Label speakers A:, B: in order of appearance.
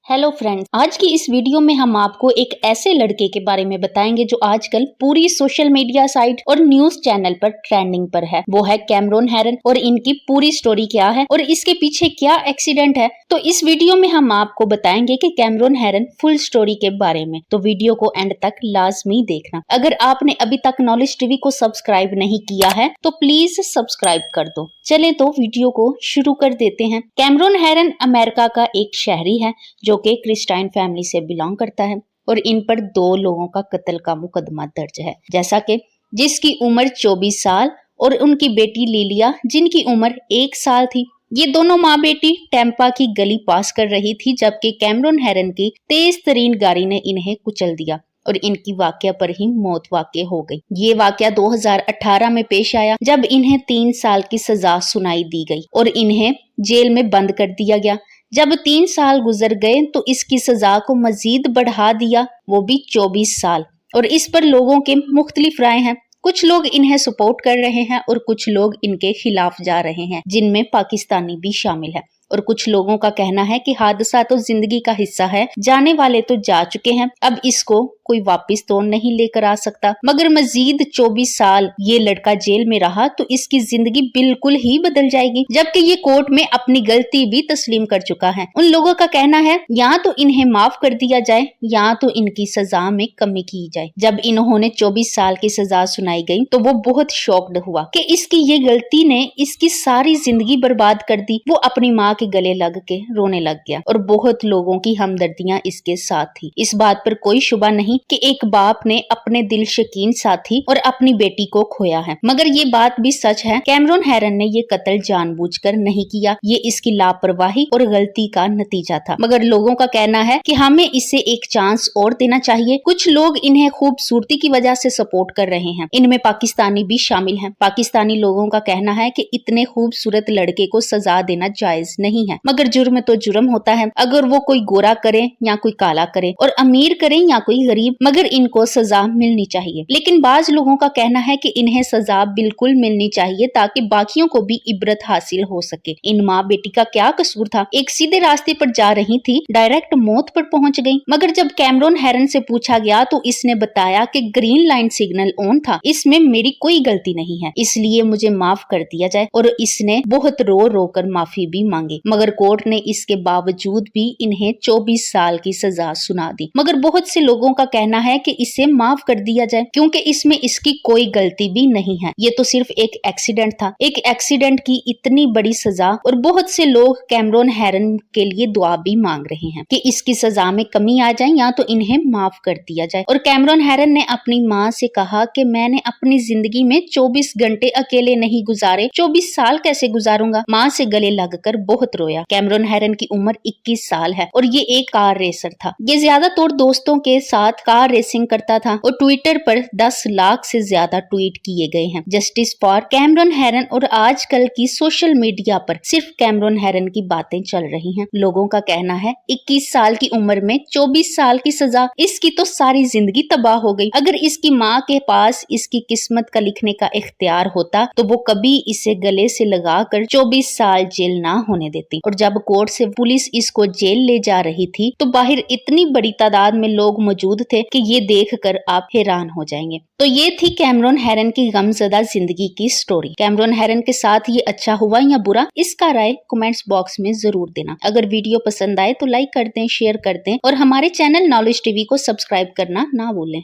A: Hello friends, आज की इस वीडियो में हम आपको एक ऐसे लड़के के बारे में बताएंगे जो आजकल पूरी सोशल मीडिया साइट और न्यूज चैनल पर ट्रेंडिंग पर है। वो है कैमरॉन हेरन और इनकी पूरी स्टोरी क्या है और इसके पीछे क्या एक्सीडेंट है। तो इस वीडियो में हम आपको बताएंगे कि कैमरॉन हेरन फुल स्टोरी के बारे में, तो वीडियो को एंड तक लाजमी देखना। अगर आपने अभी तक नॉलेज टीवी को सब्सक्राइब नहीं किया है तो प्लीज सब्सक्राइब कर दो। चले तो वीडियो को शुरू कर देते हैं। कैमरॉन हेरन अमेरिका का एक शहरी है जो कि क्रिस्टाइन फैमिली से बिलोंग करता है और इन पर 2 लोगों का कत्ल का मुकदमा दर्ज है, जैसा कि जिसकी उम्र 24 साल और उनकी बेटी लिलिया जिनकी उम्र 1 साल थी। ये दोनों माँ बेटी टेम्पा की गली पास कर रही थी जबकि कैमरॉन हेरन की तेज तरीन गाड़ी ने इन्हें कुचल दिया और इनकी वाकया पर ही मौत वाक़ई हो गई। ये वाकया 2018 में पेश आया जब इन्हें 3 साल की सजा सुनाई दी गई और इन्हें जेल में बंद कर दिया गया। जब 3 साल गुजर गए तो इसकी सजा को मजीद बढ़ा दिया, वो भी 24 साल। और इस पर लोगों के मुख्तलिफ राय हैं। कुछ लोग इन्हें सपोर्ट कर रहे हैं और कुछ लोग इनके खिलाफ जा रहे हैं, जिनमें पाकिस्तानी भी शामिल है। और कुछ लोगों का कहना है कि हादसा तो जिंदगी का हिस्सा है, जाने वाले तो जा चुके हैं, अब इसको कोई वापस तो नहीं लेकर आ सकता। मगर मजीद 24 साल ये लड़का जेल में रहा तो इसकी जिंदगी बिल्कुल ही बदल जाएगी, जबकि ये कोर्ट में अपनी गलती भी तस्लीम कर चुका है। उन लोगों का कहना है या तो इन्हें माफ कर दिया जाए या तो इनकी सजा में कमी की जाए। जब इन्होंने 24 साल की सजा सुनाई गई तो वो बहुत शॉक्ड हुआ कि इसकी ये गलती ने इसकी सारी जिंदगी बर्बाद कर दी। वो अपनी माँ के गले लग के रोने लग गया और बहुत लोगों की हमदर्दियां इसके साथ थी। इस बात पर कोई शुबा नहीं कि एक बाप ने अपने दिल शकीन साथी और अपनी बेटी को खोया है। मगर ये बात भी सच है, कैमरॉन हेरन ने ये कत्ल जानबूझकर नहीं किया, ये इसकी लापरवाही और गलती का नतीजा था। मगर लोगों का कहना है कि हमें इसे एक चांस और देना चाहिए। कुछ लोग इन्हें खूबसूरती की वजह से सपोर्ट कर रहे हैं, इनमें पाकिस्तानी भी शामिल हैं। पाकिस्तानी लोगों का कहना है कि इतने खूबसूरत लड़के को सजा देना जायज नहीं है, मगर जुर्म तो जुर्म होता है, अगर वो कोई गोरा करे या कोई काला करे और अमीर करे या कोई गरीब, मगर इनको सजा मिलनी चाहिए। लेकिन बाज लोगों का कहना है कि इन्हें सजा बिल्कुल मिलनी चाहिए ताकि बाकियों को भी इबरत हासिल हो सके। इन माँ बेटी का क्या कसूर था? एक सीधे रास्ते पर जा रही थी, डायरेक्ट मौत पर पहुंच गई। मगर जब कैमरॉन हेरन से पूछा गया तो इसने बताया कि ग्रीन लाइन सिग्नल ऑन था, इसमें मेरी कोई गलती नहीं है, इसलिए मुझे माफ कर दिया जाए। और इसने बहुत रो रो कर माफी भी मांगी, मगर कोर्ट ने इसके बावजूद भी इन्हें 24 साल की सजा सुना दी। मगर बहुत से लोगों का कहना है कि इसे माफ कर दिया जाए क्योंकि इसमें इसकी कोई गलती भी नहीं है, ये तो सिर्फ एक एक्सीडेंट था। एक एक्सीडेंट की इतनी बड़ी सजा, और बहुत से लोग कैमरॉन हेरन के लिए दुआ भी मांग रहे हैं कि इसकी सजा में कमी आ जाए या तो इन्हें माफ कर दिया जाए। और कैमरॉन हेरन ने अपनी माँ से कहा कि मैंने अपनी जिंदगी में 24 घंटे अकेले नहीं गुजारे, 24 साल कैसे गुजारूंगा। माँ से गले लगकर बहुत रोया। कैमरॉन हेरन की उम्र 21 साल है और ये एक कार रेसर था। ये ज्यादातर दोस्तों के साथ कार रेसिंग करता था और ट्विटर पर 10 लाख से ज्यादा ट्वीट किए गए हैं जस्टिस फॉर कैमरॉन हेरन। और आजकल की सोशल मीडिया पर सिर्फ कैमरॉन हेरन की बातें चल रही हैं। लोगों का कहना है 21 साल की उम्र में 24 साल की सजा, इसकी तो सारी जिंदगी तबाह हो गई। अगर इसकी माँ के पास इसकी किस्मत का लिखने का इख्तियार होता तो वो कभी इसे गले से लगाकर 24 साल जेल ना होने देती। और जब कोर्ट से पुलिस इसको जेल ले जा रही थी तो बाहर इतनी बड़ी तादाद में लोग मौजूद थे कि ये देखकर आप हैरान हो जाएंगे। तो ये थी कैमरॉन हेरन की गमज़दा जिंदगी की स्टोरी। कैमरॉन हेरन के साथ ये अच्छा हुआ या बुरा, इसका राय कमेंट्स बॉक्स में जरूर देना। अगर वीडियो पसंद आए तो लाइक कर दें, शेयर कर दें और हमारे चैनल नॉलेज टीवी को सब्सक्राइब करना ना भूलें।